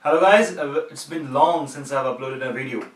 Hello guys, it's been long since I've uploaded a video.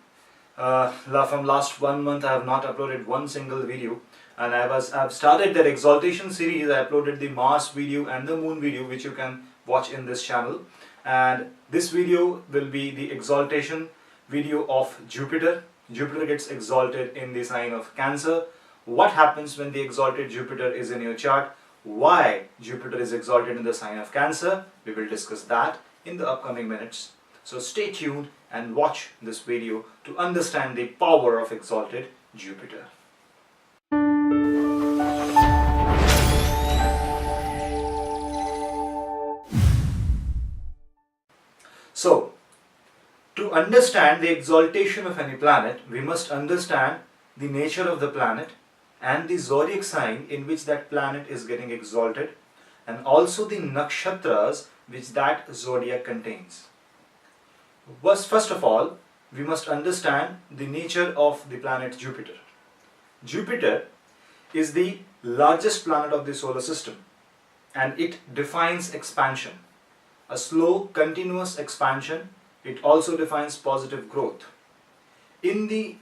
From last 1 month I have not uploaded one single video, and I've started that Exaltation series. I uploaded the Mars video and the Moon video, which you can watch in this channel, and this video will be the Exaltation video of Jupiter. Jupiter gets exalted in the sign of Cancer. What happens when the exalted Jupiter is in your chart? Why Jupiter is exalted in the sign of Cancer? We will discuss that in the upcoming minutes. So stay tuned and watch this video to understand the power of exalted Jupiter. So, to understand the exaltation of any planet, we must understand the nature of the planet and the zodiac sign in which that planet is getting exalted, and also the nakshatras which that zodiac contains. First of all, we must understand the nature of the planet Jupiter. Jupiter is the largest planet of the solar system, and it defines expansion, a slow, continuous expansion. It also defines positive growth. In the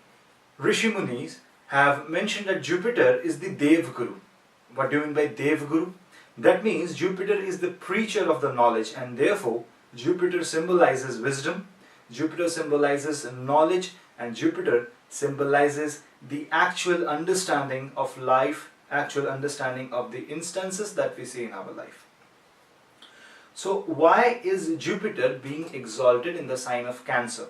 Rishi Munis have mentioned that Jupiter is the Dev Guru. What do you mean by Dev Guru? That means Jupiter is the preacher of the knowledge, and therefore Jupiter symbolizes wisdom, Jupiter symbolizes knowledge, and Jupiter symbolizes the actual understanding of life, actual understanding of the instances that we see in our life. So why is Jupiter being exalted in the sign of Cancer?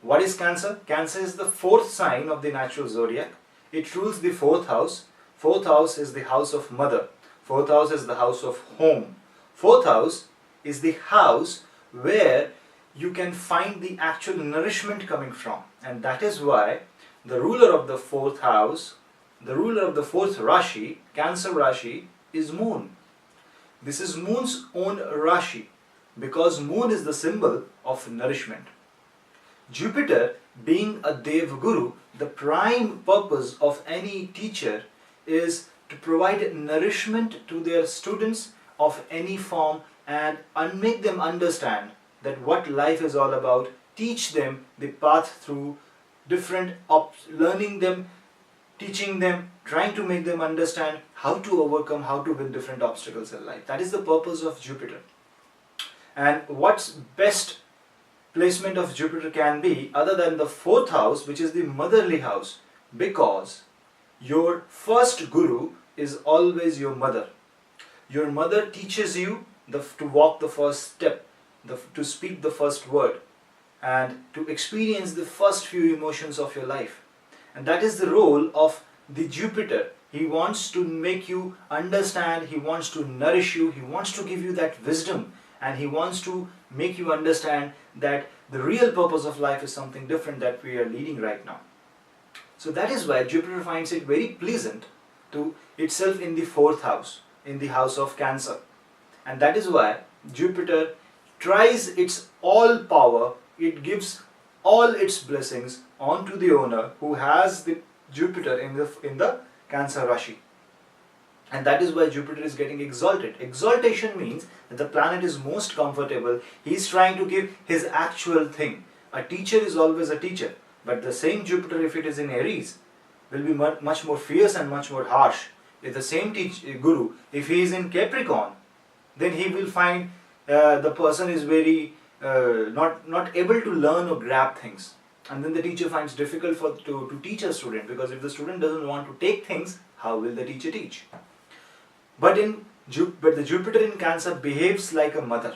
What is Cancer? Cancer is the fourth sign of the natural zodiac. It rules the fourth house. Fourth house is the house of mother. Fourth house is the house of home. Fourth house is the house where you can find the actual nourishment coming from. And that is why the ruler of the fourth house, the ruler of the fourth Rashi, Cancer Rashi, is Moon. This is Moon's own Rashi, because Moon is the symbol of nourishment. Jupiter being a Dev Guru, the prime purpose of any teacher is to provide nourishment to their students of any form and make them understand that what life is all about, teach them the path through different learning them, teaching them, trying to make them understand how to overcome, how to win different obstacles in life. That is the purpose of Jupiter. And what's best placement of Jupiter can be other than the fourth house, which is the motherly house, because your first guru is always your mother. Your mother teaches you to walk the first step, to speak the first word, and to experience the first few emotions of your life. And that is the role of the Jupiter. He wants to make you understand, he wants to nourish you, he wants to give you that wisdom, and he wants to make you understand that the real purpose of life is something different that we are leading right now. So that is why Jupiter finds it very pleasant to itself in the fourth house, in the house of Cancer. And that is why Jupiter tries its all power, it gives all its blessings onto the owner who has the Jupiter in the Cancer Rashi. And that is why Jupiter is getting exalted. Exaltation means that the planet is most comfortable. He is trying to give his actual thing. A teacher is always a teacher, but the same Jupiter, if it is in Aries, will be much more fierce and much more harsh. If the same guru, if he is in Capricorn, then he will find the person is very not able to learn or grab things. And then the teacher finds difficult to teach a student, because if the student doesn't want to take things, how will the teacher teach? But the Jupiter in Cancer behaves like a mother.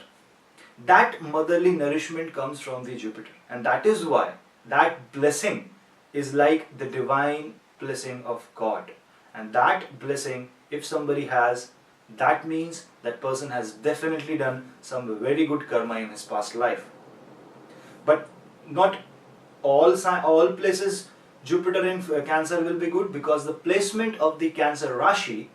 That motherly nourishment comes from the Jupiter, and that is why that blessing is like the divine blessing of God. And that blessing, if somebody has, that means that person has definitely done some very good karma in his past life. But not all places Jupiter in Cancer will be good, because the placement of the Cancer Rashi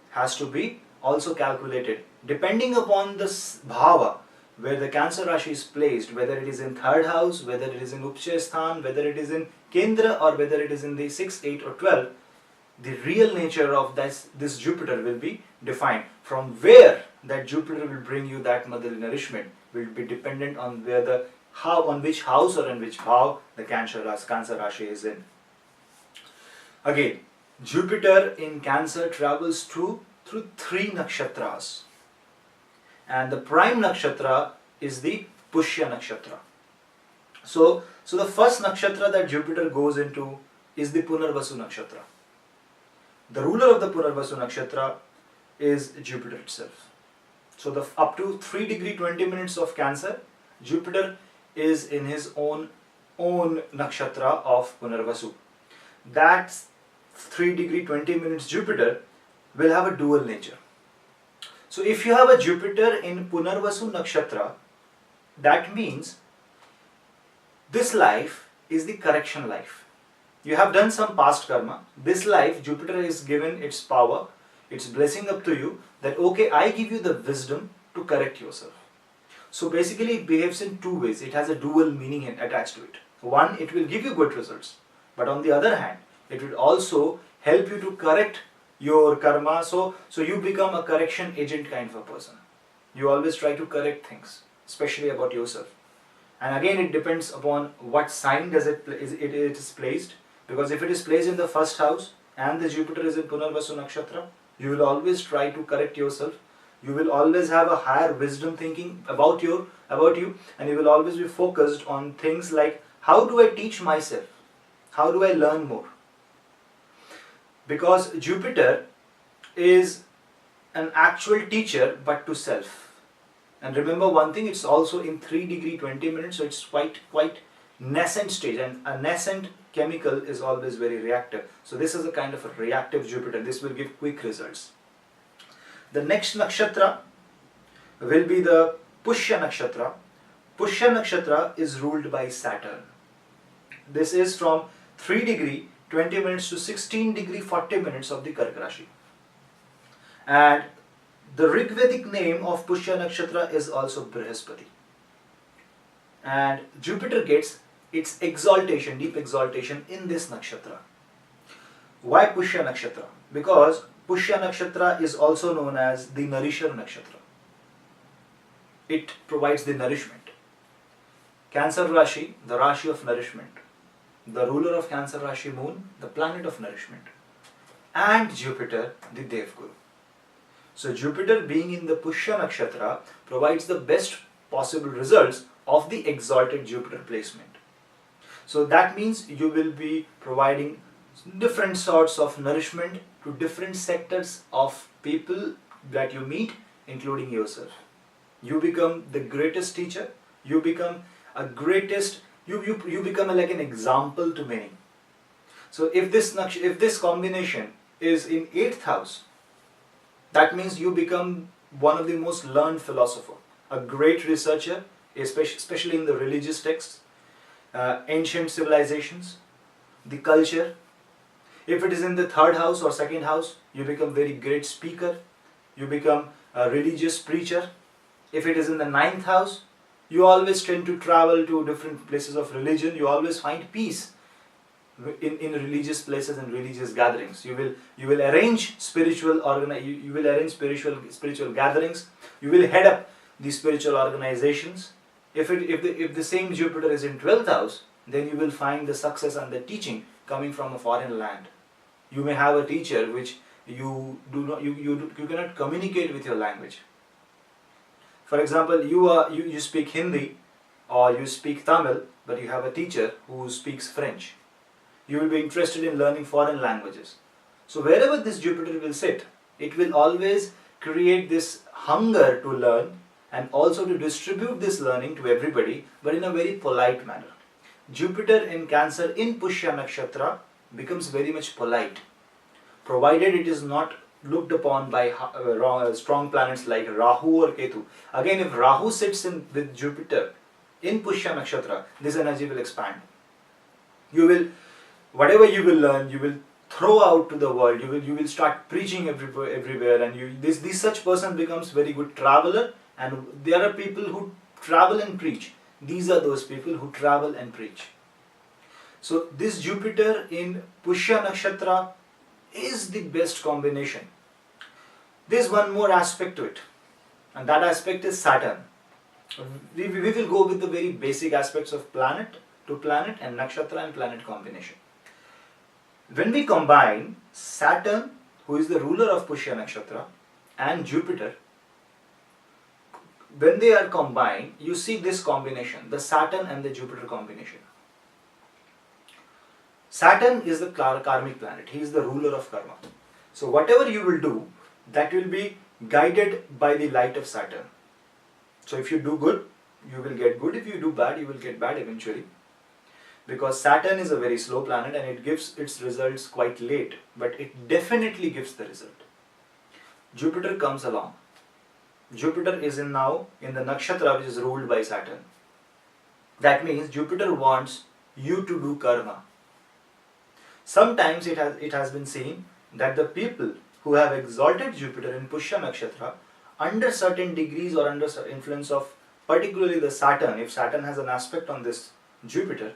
has to be also calculated. Depending upon the bhava, where the Cancer Rashi is placed, whether it is in third house, whether it is in Upchaya Sthan, whether it is in Kendra, or whether it is in the 6, 8 or 12, the real nature of this Jupiter will be defined. From where that Jupiter will bring you that motherly nourishment will be dependent on on which house or in which bhav the Cancer Rashi is in. Again, Jupiter in Cancer travels through 3 nakshatras, and the prime nakshatra is the Pushya nakshatra. So the first nakshatra that Jupiter goes into is the Punarvasu nakshatra. The ruler of the Punarvasu nakshatra is Jupiter itself. So up to 3 degree 20 minutes of Cancer, Jupiter is in his own nakshatra of Punarvasu. That 3 degree 20 minutes Jupiter will have a dual nature. So if you have a Jupiter in Punarvasu nakshatra, that means this life is the correction life. You have done some past karma. This life, Jupiter is given its power, its blessing up to you that okay, I give you the wisdom to correct yourself. So basically it behaves in 2 ways. It has a dual meaning attached to it. One, it will give you good results. But on the other hand, it will also help you to correct your karma. So you become a correction agent kind of a person. You always try to correct things, especially about yourself. And again, it depends upon what sign it is placed. Because if it is placed in the first house and the Jupiter is in Punarvasu nakshatra, you will always try to correct yourself. You will always have a higher wisdom thinking about you, and you will always be focused on things like, how do I teach myself? How do I learn more? Because Jupiter is an actual teacher but to self. And remember one thing, it's also in 3 degree 20 minutes, so it's quite nascent stage, and a nascent chemical is always very reactive. So this is a kind of a reactive Jupiter. This will give quick results. The next nakshatra will be the Pushya nakshatra. Pushya nakshatra is ruled by Saturn. This is from 3 degree 20 minutes to 16 degree 40 minutes of the Kark Rashi. And the Rigvedic name of Pushya nakshatra is also Brihaspati. And Jupiter gets its exaltation, deep exaltation in this nakshatra. Why Pushya nakshatra? Because Pushya nakshatra is also known as the Nourisher nakshatra. It provides the nourishment. Cancer Rashi, the Rashi of nourishment. The ruler of Cancer Rashi, Moon, the planet of nourishment. And Jupiter, the Devguru. So Jupiter being in the Pushya nakshatra provides the best possible results of the exalted Jupiter placement. So that means you will be providing different sorts of nourishment to different sectors of people that you meet, including yourself. You become the greatest teacher. You become a greatest. You become like an example to many. So if this combination is in 8th house, that means you become one of the most learned philosopher, a great researcher, especially in the religious texts, ancient civilizations, the culture. If it is in the 3rd house or 2nd house, you become very great speaker, you become a religious preacher. If it is in the 9th house, you always tend to travel to different places of religion. You always find peace in religious places and religious gatherings. You will arrange spiritual gatherings. You will head up the spiritual organizations. If the same Jupiter is in 12th house, then you will find the success and the teaching coming from a foreign land. You may have a teacher which you cannot communicate with your language. For example, you speak Hindi or you speak Tamil, but you have a teacher who speaks French. You will be interested in learning foreign languages. So wherever this Jupiter will sit, it will always create this hunger to learn and also to distribute this learning to everybody, but in a very polite manner. Jupiter in Cancer in Pushya nakshatra becomes very much polite, provided it is not looked upon by strong planets like Rahu or Ketu. Again, if Rahu sits with Jupiter in Pushya nakshatra, this energy will expand. Whatever you will learn, you will throw out to the world. You will start preaching everywhere, and this such person becomes very good traveler. And there are people who travel and preach. These are those people who travel and preach. So this Jupiter in Pushya nakshatra is the best combination. There's one more aspect to it, and that aspect is Saturn. We will go with the very basic aspects of planet to planet and nakshatra and planet combination. When we combine Saturn, who is the ruler of Pushya Nakshatra, and Jupiter, when they are combined, you see this combination, the Saturn and the Jupiter combination. Saturn is the karmic planet. He is the ruler of karma. So whatever you will do, that will be guided by the light of Saturn. So if you do good, you will get good. If you do bad, you will get bad eventually. Because Saturn is a very slow planet and it gives its results quite late, but it definitely gives the result. Jupiter comes along. Jupiter is now in the nakshatra which is ruled by Saturn. That means Jupiter wants you to do karma. Sometimes it has been seen that the people who have exalted Jupiter in Pushya Nakshatra, under certain degrees or under influence of particularly the Saturn, if Saturn has an aspect on this Jupiter,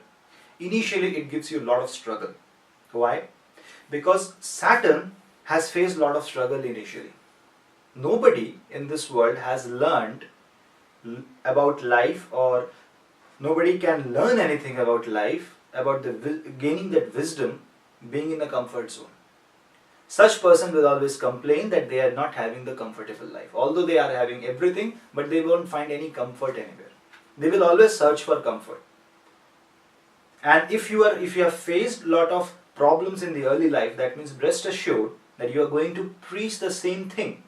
initially it gives you a lot of struggle. Why? Because Saturn has faced a lot of struggle initially. Nobody in this world has learned about life, or nobody can learn anything about life, about gaining that wisdom, being in a comfort zone. Such person will always complain that they are not having the comfortable life. Although they are having everything, but they won't find any comfort anywhere. They will always search for comfort. And if you have faced a lot of problems in the early life, that means rest assured that you are going to preach the same thing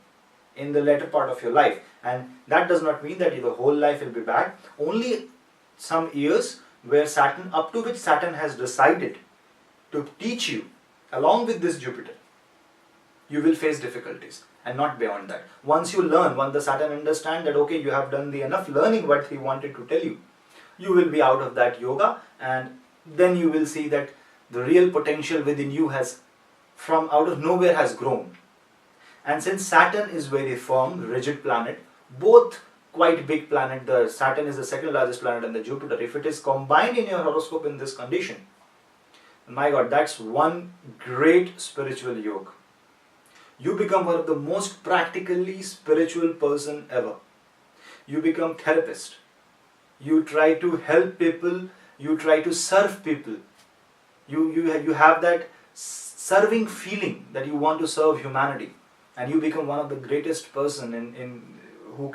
in the later part of your life. And that does not mean that the whole life will be bad. Only some years where Saturn, up to which Saturn has decided to teach you along with this Jupiter, you will face difficulties, and not beyond that. Once you learn, once the Saturn understand that okay, you have done the enough learning what he wanted to tell you, you will be out of that yoga, and then you will see that the real potential within you has, from out of nowhere, has grown. And since Saturn is very firm, rigid planet, both quite big planet, the Saturn is the second largest planet and the Jupiter, if it is combined in your horoscope in this condition, my God, that's one great spiritual yoga. You become one of the most practically spiritual person ever. You become therapist. You try to help people. You try to serve people. You have that serving feeling that you want to serve humanity, and you become one of the greatest person who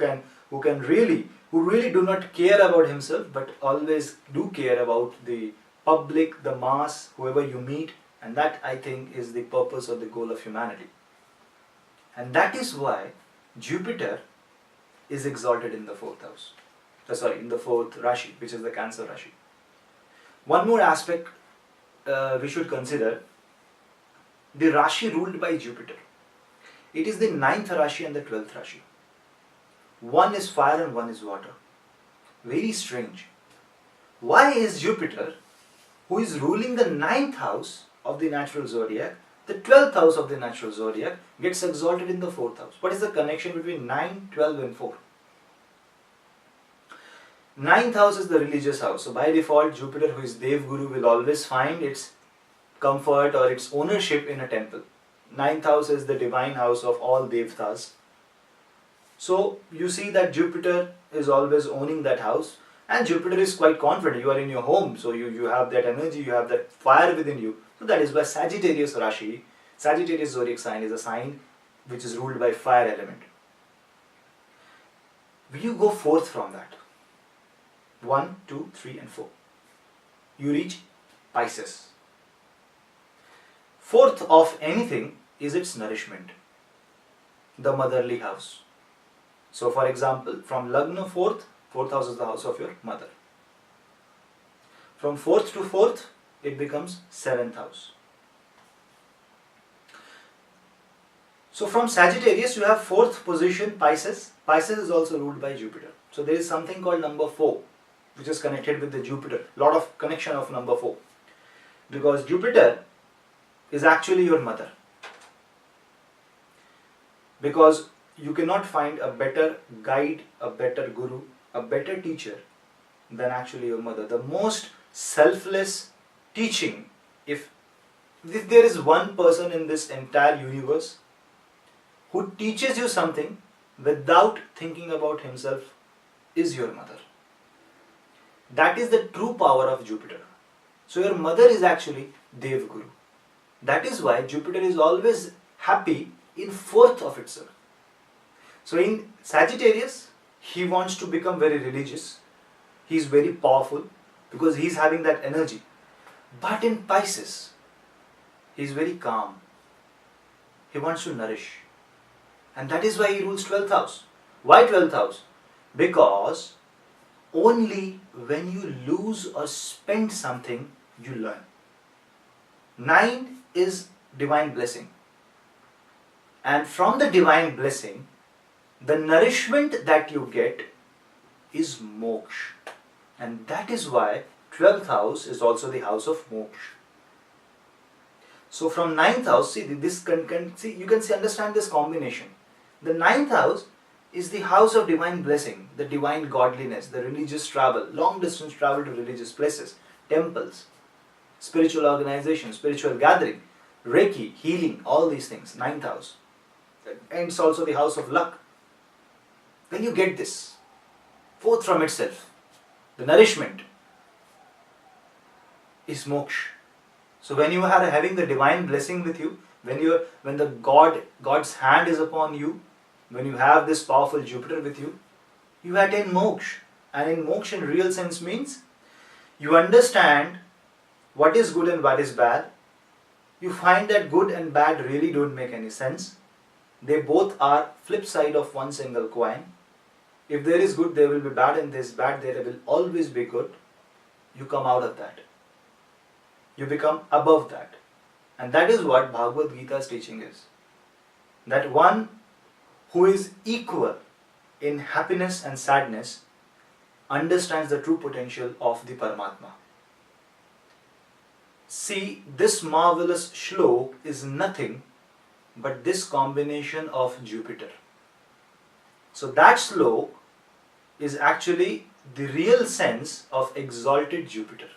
really do not care about himself, but always do care about the public, the mass, whoever you meet, and that I think is the purpose or the goal of humanity. And that is why Jupiter is exalted in the fourth house. In the fourth Rashi, which is the Cancer Rashi. One more aspect we should consider, the Rashi ruled by Jupiter. It is the 9th Rashi and the 12th Rashi. One is fire and one is water. Very strange. Why is Jupiter, who is ruling the 9th house of the natural zodiac, the 12th house of the natural zodiac, gets exalted in the 4th house? What is the connection between 9, 12 and 4? 9th house is the religious house. So by default, Jupiter, who is Dev Guru, will always find its comfort or its ownership in a temple. 9th house is the divine house of all Devtas. So you see that Jupiter is always owning that house, and Jupiter is quite confident. You are in your home, so you have that energy, you have that fire within you. So that is why Sagittarius Rashi, Sagittarius zodiac sign, is a sign which is ruled by fire element. Will you go forth from that? 1, 2, 3 and 4. You reach Pisces. Fourth of anything is its nourishment, the motherly house. So for example, from Lagna 4th house is the house of your mother. From 4th to 4th, it becomes 7th house. So from Sagittarius, you have 4th position Pisces. Pisces is also ruled by Jupiter. So there is something called number 4, which is connected with the Jupiter. Lot of connection of number 4. Because Jupiter is actually your mother. Because you cannot find a better guide, a better guru, a better teacher than actually your mother. The most selfless teaching, if there is one person in this entire universe who teaches you something without thinking about himself, is your mother. That is the true power of Jupiter. So your mother is actually Dev Guru. That is why Jupiter is always happy in fourth of itself. So in Sagittarius, he wants to become very religious. He is very powerful because he is having that energy. But in Pisces, he is very calm. He wants to nourish. And that is why he rules 12th house. Why 12th house? Because only when you lose or spend something, you learn. 9 is divine blessing. And from the divine blessing, the nourishment that you get is moksha. And that is why 12th house is also the house of moksha. So from 9th house, see this you can understand this combination. The 9th house is the house of divine blessing, the divine godliness, the religious travel, long distance travel to religious places, temples, spiritual organization, spiritual gathering, Reiki, healing, all these things, 9th house. And it's also the house of luck. When you get this, fourth from itself, the nourishment is moksha. So when you are having the divine blessing with you, when the God's hand is upon you, when you have this powerful Jupiter with you, you attain moksha. And in moksha in real sense means you understand what is good and what is bad. You find that good and bad really don't make any sense. They both are flip side of one single coin. If there is good, there will be bad, and there is bad, there will always be good. You come out of that. You become above that. And that is what Bhagavad Gita's teaching is. That one who is equal in happiness and sadness understands the true potential of the Paramatma. See, this marvelous shlok is nothing but this combination of Jupiter. So that shlok is actually the real sense of exalted Jupiter.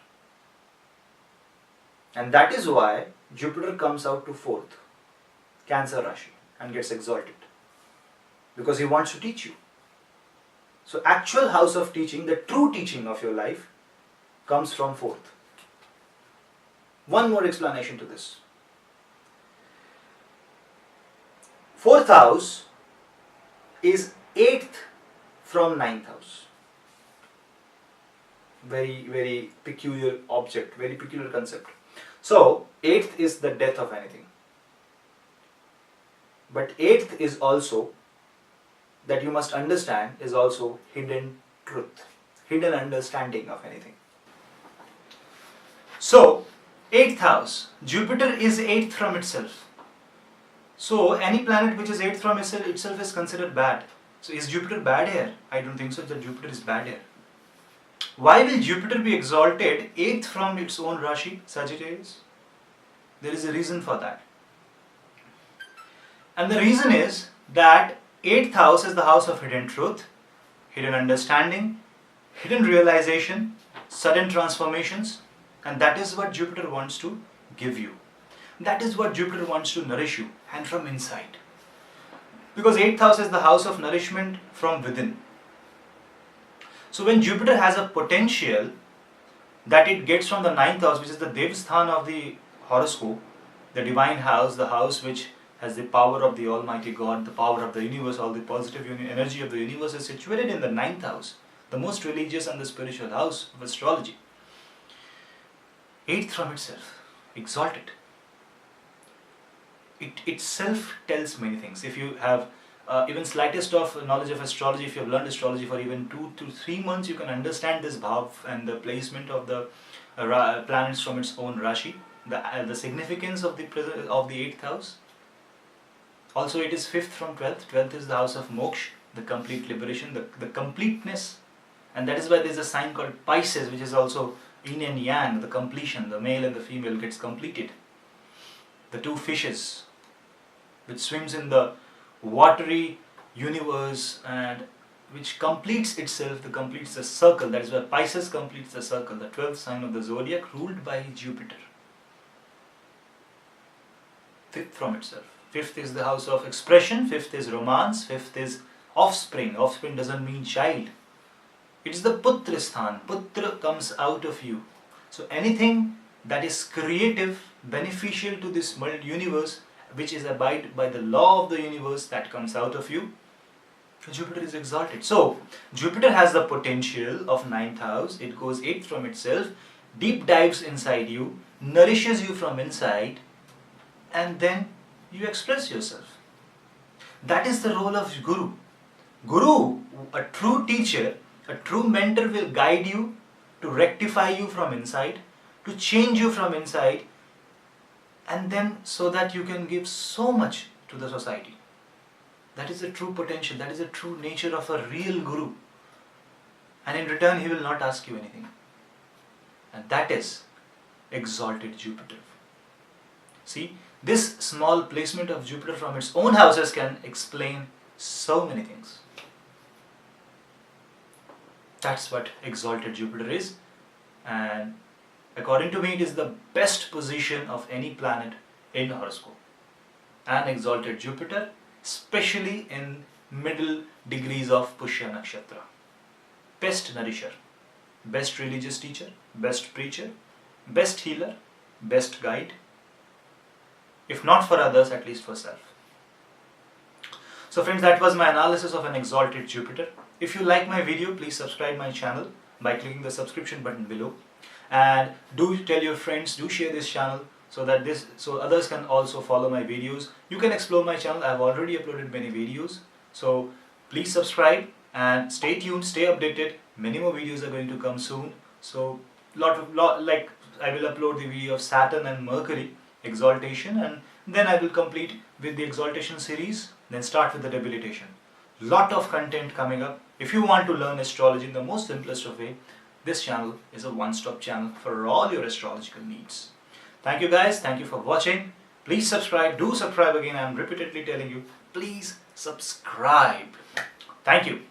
And that is why Jupiter comes out to fourth, Cancer Rashi, and gets exalted. Because he wants to teach you. So actual house of teaching, the true teaching of your life, comes from fourth. One more explanation to this. Fourth house is 8th from 9th house. Very, very peculiar object, very peculiar concept. So, 8th is the death of anything. But 8th is also, that you must understand, is also hidden truth, hidden understanding of anything. So, 8th house, Jupiter is 8th from itself. So, any planet which is 8th from itself is considered bad. So, is Jupiter bad here? I don't think so that Jupiter is bad here. Why will Jupiter be exalted 8th from its own Rashi, Sagittarius? There is a reason for that. And the reason is that 8th house is the house of hidden truth, hidden understanding, hidden realization, sudden transformations, and that is what Jupiter wants to give you. That is what Jupiter wants to nourish you, and from inside. Because 8th house is the house of nourishment from within. So when Jupiter has a potential that it gets from the 9th house, which is the Devasthan of the horoscope, the divine house, the house which has the power of the Almighty God, the power of the universe, all the positive energy of the universe is situated in the 9th house, the most religious and the spiritual house of astrology. 8th from itself, exalted. It itself tells many things. If you have even slightest of knowledge of astrology, if you have learned astrology for even 2 to 3 months, you can understand this bhav and the placement of the planets from its own Rashi, the significance of the 8th house. Also, it is 5th from 12th. 12th is the house of moksha, the complete liberation, the completeness. And that is why there is a sign called Pisces, which is also yin and yang, the completion, the male and the female gets completed. The two fishes, which swims in the watery universe and which completes itself, completes the circle. That is why Pisces completes the circle, the 12th sign of the Zodiac ruled by Jupiter. 5th from itself. 5th is the house of expression, 5th is romance, 5th is offspring. Offspring doesn't mean child. It is the Putra Sthan. Putra comes out of you. So anything that is creative, beneficial to this universe, which is abide by the law of the universe, that comes out of you, Jupiter is exalted. So Jupiter has the potential of 9th house. It goes 8th from itself, deep dives inside you, nourishes you from inside, and then you express yourself. That is the role of Guru. Guru, a true teacher, a true mentor, will guide you to rectify you from inside, to change you from inside, and then so that you can give so much to the society. That is the true potential, that is the true nature of a real Guru. And in return, he will not ask you anything. And that is exalted Jupiter. See, this small placement of Jupiter from its own houses can explain so many things. That's what exalted Jupiter is. And according to me, it is the best position of any planet in horoscope. An exalted Jupiter, especially in middle degrees of Pushya Nakshatra. Best nourisher, best religious teacher, best preacher, best healer, best guide. If not for others, at least for self. So friends, that was my analysis of an exalted Jupiter. If you like my video, please subscribe my channel by clicking the subscription button below. And do tell your friends, do share this channel so that others can also follow my videos. You can explore my channel. I have already uploaded many videos. So please subscribe and stay tuned, stay updated. Many more videos are going to come soon. So like I will upload the video of Saturn and Mercury exaltation, and then I will complete with the exaltation series, then start with the debilitation. Lot of content coming up. If you want to learn astrology in the most simplest of way, this channel is a one-stop channel for all your astrological needs. Thank you guys, thank you for watching. Please subscribe, do subscribe again. I am repeatedly telling you, please subscribe. Thank you.